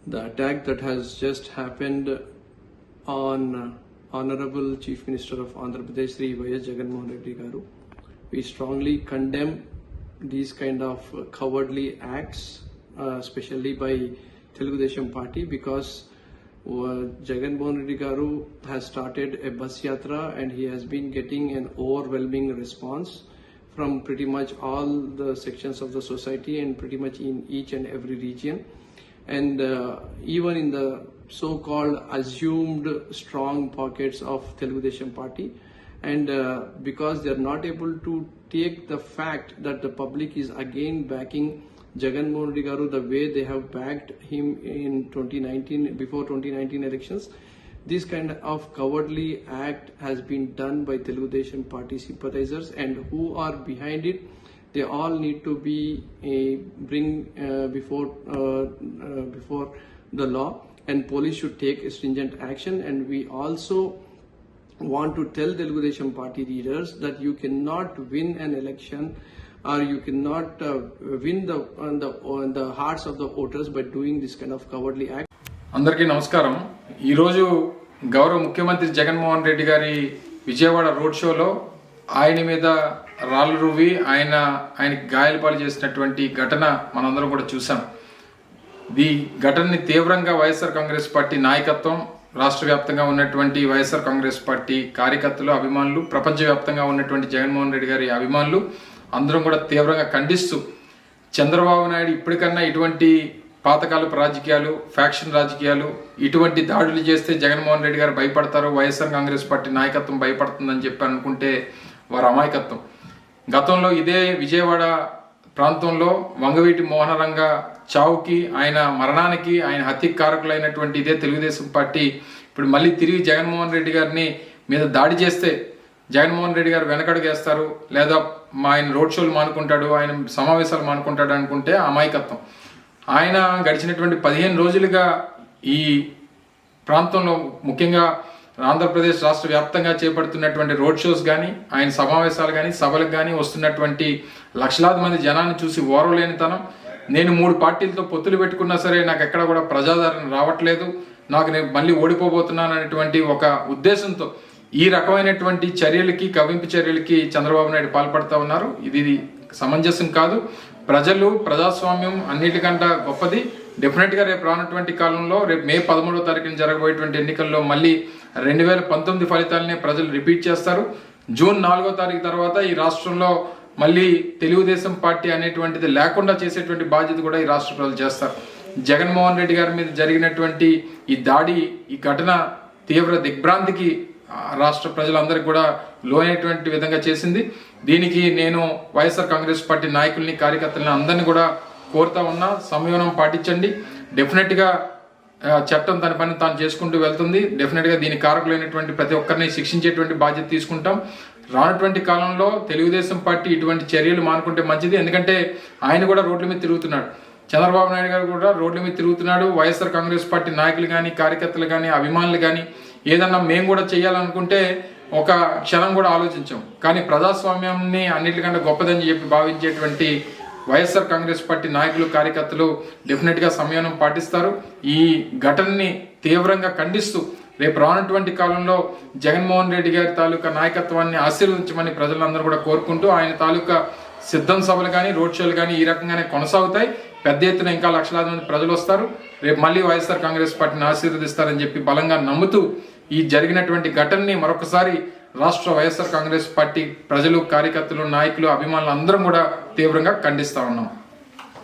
The attack that has just happened on Honorable Chief Minister of Andhra Pradesh, Sri Y.S. Jagannath Reddy Garu, we strongly condemn these kind of cowardly acts, especially by Telugu Desam Party, because Jagannath Reddy Garu has started a bus yatra and he has been getting an overwhelming response from pretty much all the sections of the society and pretty much in each and every region. And even in the so-called assumed strong pockets of Telugu Desam Party, and because they are not able to take the fact that the public is again backing Jagannath Reddy Garu the way they have backed him in 2019, before 2019 elections, this kind of cowardly act has been done by Telugu Desam Party sympathizers, and who are behind it, they all need to be bring before the law, and police should take stringent action. And we also want to tell Telugu Desam Party leaders that you cannot win an election, or you cannot win the hearts of the voters by doing this kind of cowardly act. అందరికీ నమస్కారం. ఈరోజు గౌరవ ముఖ్యమంత్రి జగన్మోహన్ రెడ్డి గారి Vijayawada road షోలో ఆయన మీద రాళ్ళు రువ్వి ఆయనకి గాయాలపాలు చేసినటువంటి ఘటన మనందరం కూడా చూసాం. ఈ ఘటనని తీవ్రంగా వైఎస్ఆర్ కాంగ్రెస్ పార్టీ నాయకత్వం, రాష్ట్ర వ్యాప్తంగా ఉన్నటువంటి వైఎస్ఆర్ కాంగ్రెస్ పార్టీ కార్యకర్తలు, అభిమానులు, ప్రపంచవ్యాప్తంగా ఉన్నటువంటి జగన్మోహన్ రెడ్డి గారి అభిమానులు అందరం కూడా తీవ్రంగా ఖండిస్తూ, చంద్రబాబు నాయుడు ఇప్పటికన్నా ఇటువంటి పాతకాలపు రాజకీయాలు, ఫ్యాక్షన్ రాజకీయాలు, ఇటువంటి దాడులు చేస్తే జగన్మోహన్ రెడ్డి గారు భయపడతారు, వైఎస్ఆర్ కాంగ్రెస్ పార్టీ నాయకత్వం భయపడుతుందని చెప్పి అనుకుంటే వారి అమాయకత్వం. గతంలో ఇదే విజయవాడ ప్రాంతంలో వంగవీటి మోహనరంగ చావుకి, ఆయన మరణానికి, ఆయన హత్యకు కారకులైనటువంటి ఇదే తెలుగుదేశం పార్టీ ఇప్పుడు మళ్ళీ తిరిగి జగన్మోహన్ రెడ్డి గారిని మీద దాడి చేస్తే జగన్మోహన్ రెడ్డి గారు వెనకడుగేస్తారు, లేదా ఆయన రోడ్ షోలు మానుకుంటాడు, ఆయన సమావేశాలు మానుకుంటాడు అనుకుంటే అమాయకత్వం. ఆయన గడిచినటువంటి 15 రోజులుగా ఈ ప్రాంతంలో, ముఖ్యంగా ఆంధ్రప్రదేశ్ రాష్ట్ర వ్యాప్తంగా చేపడుతున్నటువంటి రోడ్ షోస్ కానీ, ఆయన సమావేశాలు కానీ, సభలకు కానీ వస్తున్నటువంటి లక్షలాది మంది జనాన్ని చూసి ఓర్వలేనితనం, నేను 3 పార్టీలతో పొత్తులు పెట్టుకున్నా సరే నాకు ఎక్కడ కూడా ప్రజాదరణ రావట్లేదు, నేను మళ్ళీ ఓడిపోబోతున్నాను అనేటువంటి ఒక ఉద్దేశంతో ఈ రకమైనటువంటి చర్యలకి, కవ్వింపు చర్యలకి చంద్రబాబు నాయుడు పాల్పడుతూ ఉన్నారు. ఇది సమంజసం కాదు. ప్రజలు, ప్రజాస్వామ్యం అన్నిటికంటే గొప్పది. డెఫినెట్గా రేపు రానటువంటి కాలంలో, రేపు మే 13వ తారీఖున జరగబోయేటువంటి ఎన్నికల్లో మళ్ళీ 2019 ఫలితాలనే ప్రజలు రిపీట్ చేస్తారు. జూన్ 4వ తారీఖు తర్వాత ఈ రాష్ట్రంలో మళ్ళీ తెలుగుదేశం పార్టీ అనేటువంటిది లేకుండా చేసేటువంటి బాధ్యత కూడా ఈ రాష్ట్ర ప్రజలు చేస్తారు. జగన్మోహన్ రెడ్డి గారి మీద జరిగినటువంటి ఈ దాడి, ఈ ఘటన తీవ్ర దిగ్భ్రాంతికి రాష్ట్ర ప్రజలందరికీ కూడా లోనైనటువంటి విధంగా చేసింది. దీనికి నేను వైఎస్ఆర్ కాంగ్రెస్ పార్టీ నాయకుల్ని, కార్యకర్తలని అందరినీ కూడా కోరుతా ఉన్నా, సంయమనం పాటించండి. డెఫినెట్గా చట్టం తన పని తాను చేసుకుంటూ వెళ్తుంది. డెఫినెట్గా దీనికి కారకులైనటువంటి ప్రతి ఒక్కరిని శిక్షించేటువంటి బాధ్యత తీసుకుంటాం. రానటువంటి కాలంలో తెలుగుదేశం పార్టీ ఇటువంటి చర్యలు మానుకుంటే మంచిది. ఎందుకంటే ఆయన కూడా రోడ్ల మీద తిరుగుతున్నాడు, చంద్రబాబు నాయుడు గారు కూడా రోడ్ల మీద తిరుగుతున్నాడు. వైఎస్ఆర్ కాంగ్రెస్ పార్టీ నాయకులు కానీ, కార్యకర్తలు కానీ, అభిమానులు కానీ ఏదన్నా మేము కూడా చేయాలనుకుంటే ఒక క్షణం కూడా ఆలోచించాం. కానీ ప్రజాస్వామ్యాన్ని అన్నిటికంటే గొప్పదని చెప్పి భావించేటువంటి వైఎస్ఆర్ కాంగ్రెస్ పార్టీ నాయకులు, కార్యకర్తలు డెఫినెట్గా సంయమనం పాటిస్తారు. ఈ ఘటనని తీవ్రంగా ఖండిస్తూ రేపు రానటువంటి కాలంలో జగన్మోహన్ రెడ్డి గారి తాలూకా నాయకత్వాన్ని ఆశీర్వదించమని ప్రజలందరూ కూడా కోరుకుంటూ, ఆయన తాలూకా సిద్ధం సభలు కానీ, రోడ్ షోలు కానీ ఈ రకంగానే కొనసాగుతాయి. పెద్ద ఎత్తున ఇంకా లక్షలాది మంది ప్రజలు వస్తారు. రేపు మళ్ళీ వైఎస్ఆర్ కాంగ్రెస్ పార్టీని ఆశీర్వదిస్తారని చెప్పి బలంగా నమ్ముతూ, ఈ జరిగినటువంటి ఘటనని మరొకసారి రాష్ట్ర వైఎస్ఆర్ కాంగ్రెస్ పార్టీ ప్రజలు, కార్యకర్తలు, నాయకులు, అభిమానులు అందరం కూడా తీవ్రంగా ఖండిస్తా ఉన్నాం.